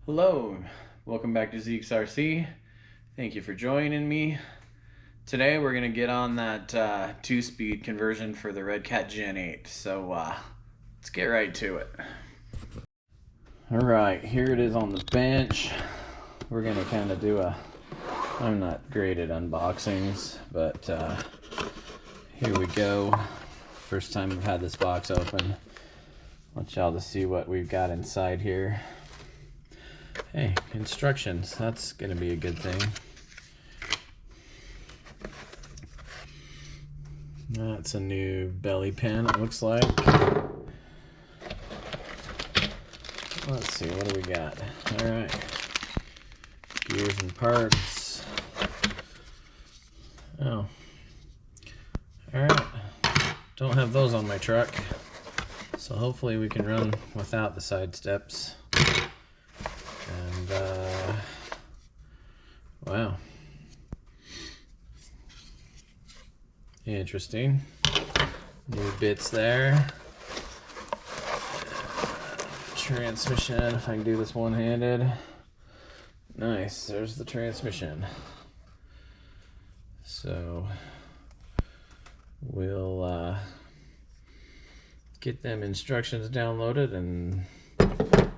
Hello, welcome back to Zeke's RC. Thank you for joining me. Today we're going to get on that 2-speed conversion for the Redcat Gen8. So let's get right to it. Alright, here it is on the bench. We're going to kind of do I'm not great at unboxings, but here we go. First time I've had this box open. I want y'all to see what we've got inside here. Hey, instructions. That's going to be a good thing. That's a new belly pan, it looks like. Let's see, what do we got? Alright. Gears and parts. Oh. Alright. Don't have those on my truck. So hopefully we can run without the side steps. And, wow. Interesting. New bits there. Transmission, if I can do this one-handed. Nice, there's the transmission. So, we'll get them instructions downloaded and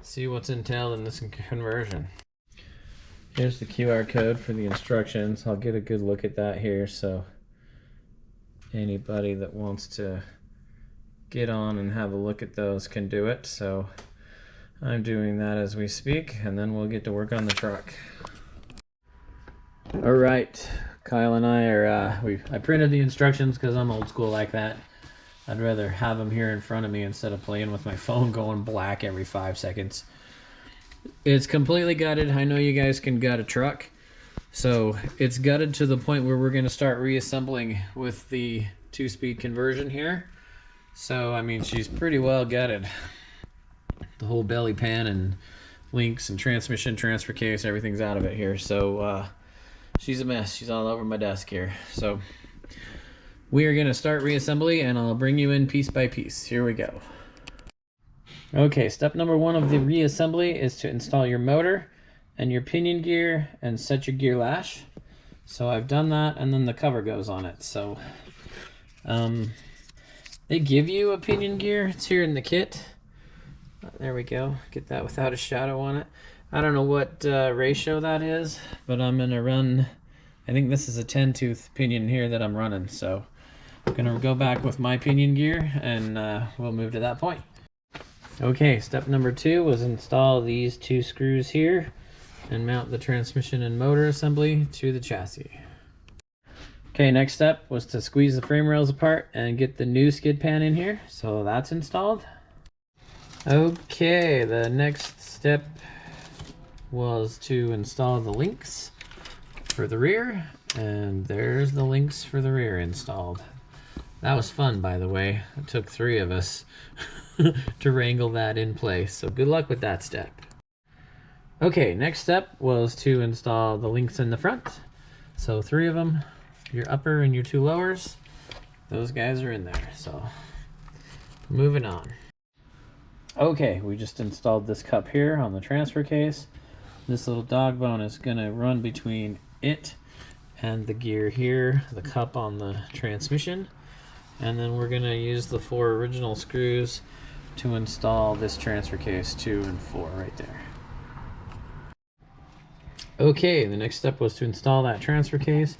see what's entailed in this conversion. Here's the QR code for the instructions. I'll get a good look at that here, so anybody that wants to get on and have a look at those can do it. So I'm doing that as we speak, and then we'll get to work on the truck. All right, Kyle and I are I printed the instructions because I'm old school like that. I'd rather have them here in front of me instead of playing with my phone going black every 5 seconds. It's completely gutted. I know you guys can gut a truck. So it's gutted to the point where we're going to start reassembling with the 2-speed conversion here. So, I mean, she's pretty well gutted. The whole belly pan and links and transmission, transfer case, everything's out of it here. So she's a mess. She's all over my desk here. So we are going to start reassembly, and I'll bring you in piece by piece. Here we go. Okay, step number 1 of the reassembly is to install your motor and your pinion gear and set your gear lash. So I've done that, and then the cover goes on it. So they give you a pinion gear. It's here in the kit. There we go. Get that without a shadow on it. I don't know what ratio that is, but I'm going to run, I think this is a 10-tooth pinion here that I'm running. So I'm going to go back with my pinion gear, and we'll move to that point. Okay, step number 2 was install these 2 screws here and mount the transmission and motor assembly to the chassis. Okay, next step was to squeeze the frame rails apart and get the new skid pan in here. So that's installed. Okay, the next step was to install the links for the rear, and there's the links for the rear installed. That was fun, by the way. It took 3 of us to wrangle that in place, so good luck with that step. Okay, next step was to install the links in the front. So 3 of them, your upper and your 2 lowers. Those guys are in there, so moving on. Okay, we just installed this cup here on the transfer case. This little dog bone is gonna run between it and the gear here, the cup on the transmission. And then we're gonna use the 4 original screws to install this transfer case 2 and 4 right there. Okay, the next step was to install that transfer case,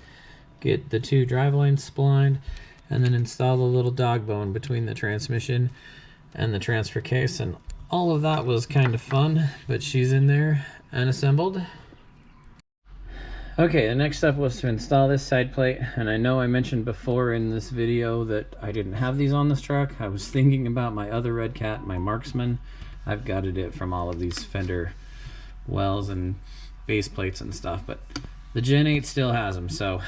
get the 2 drive lines splined, and then install the little dog bone between the transmission and the transfer case. And all of that was kind of fun, but she's in there and assembled. Okay, the next step was to install this side plate, and I know I mentioned before in this video that I didn't have these on this truck. I was thinking about my other Redcat, my Marksman. I've gutted it from all of these fender wells and base plates and stuff, but the Gen 8 still has them. So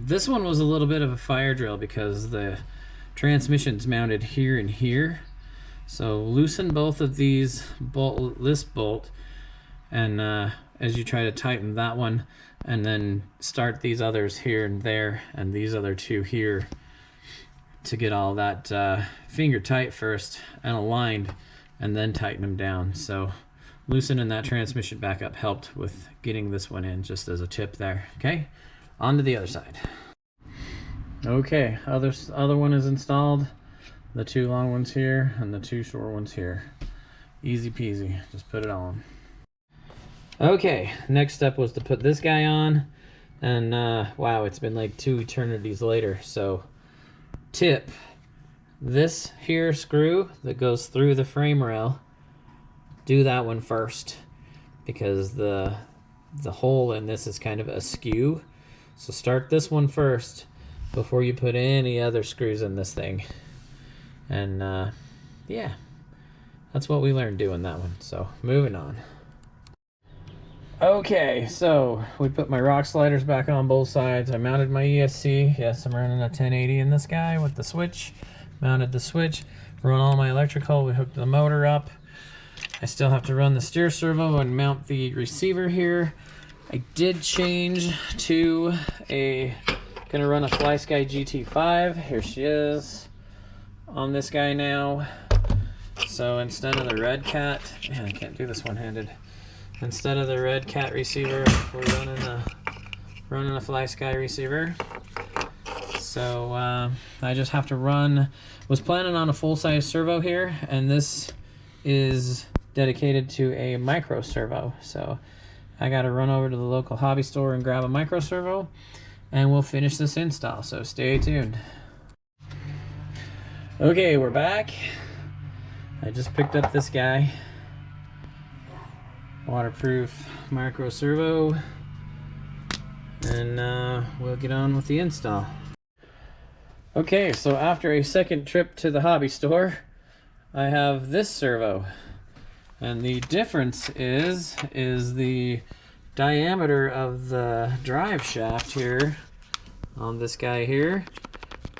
this one was a little bit of a fire drill because the transmission's mounted here and here. So loosen both of these this bolt, and as you try to tighten that one, and then start these others here and there, and these other 2 here, to get all that finger tight first and aligned, and then tighten them down. So loosening that transmission back up helped with getting this one in, just as a tip there. Okay, on to the other side. Okay, other one is installed. The two long ones here and the two short ones here. Easy peasy, just put it on. Okay, next step was to put this guy on, and wow, it's been like 2 eternities later. So tip, this here screw that goes through the frame rail, do that one first, because the hole in this is kind of askew. So start this one first before you put any other screws in this thing. And yeah, that's what we learned doing that one. So moving on. Okay, so we put my rock sliders back on both sides. I mounted my ESC. Yes, I'm running a 1080 in this guy with the switch. Mounted the switch, run all my electrical. We hooked the motor up. I still have to run the steer servo and mount the receiver here. I did change to gonna run a FlySky GT5. Here she is on this guy now. So instead of the Redcat, man, I can't do this one-handed. Instead of the Redcat receiver, we're running a FlySky receiver. So I just have to was planning on a full-size servo here, and this is dedicated to a micro servo. So I got to run over to the local hobby store and grab a micro servo, and we'll finish this install. So stay tuned. Okay, we're back. I just picked up this guy. Waterproof micro servo, and we'll get on with the install. Okay, so after a second trip to the hobby store, I have this servo, and the difference is the diameter of the drive shaft here on this guy here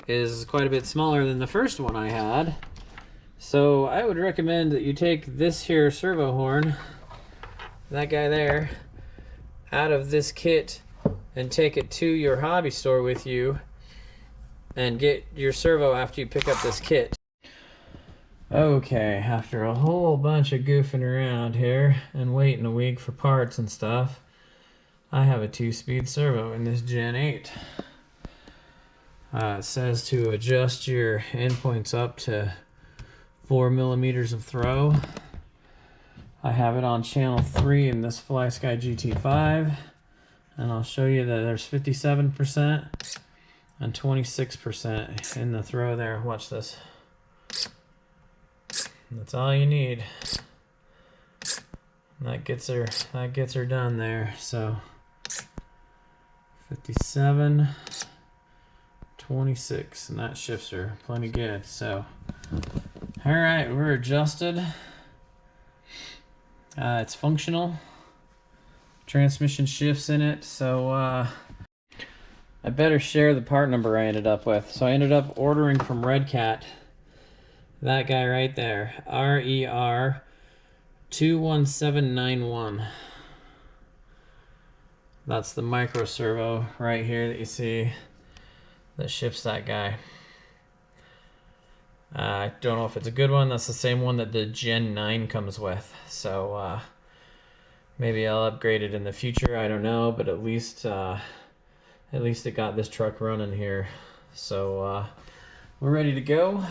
is quite a bit smaller than the first one I had. So I would recommend that you take this here servo horn, that guy there, out of this kit and take it to your hobby store with you and get your servo after you pick up this kit. Okay, after a whole bunch of goofing around here and waiting a week for parts and stuff, I have a 2-speed servo in this Gen 8. It says to adjust your endpoints up to 4 millimeters of throw. I have it on channel 3 in this FlySky GT5, and I'll show you that there's 57% and 26% in the throw there. Watch this. That's all you need. That gets her done there. So 57, 26, and that shifts her plenty good. So all right, we're adjusted. It's functional. Transmission shifts in it, so I better share the part number I ended up with. So I ended up ordering from Redcat, that guy right there, RER 21791. That's the micro servo right here that you see that shifts that guy. I don't know if it's a good one. That's the same one that the Gen 9 comes with. So maybe I'll upgrade it in the future. I don't know, but at least it got this truck running here. So we're ready to go.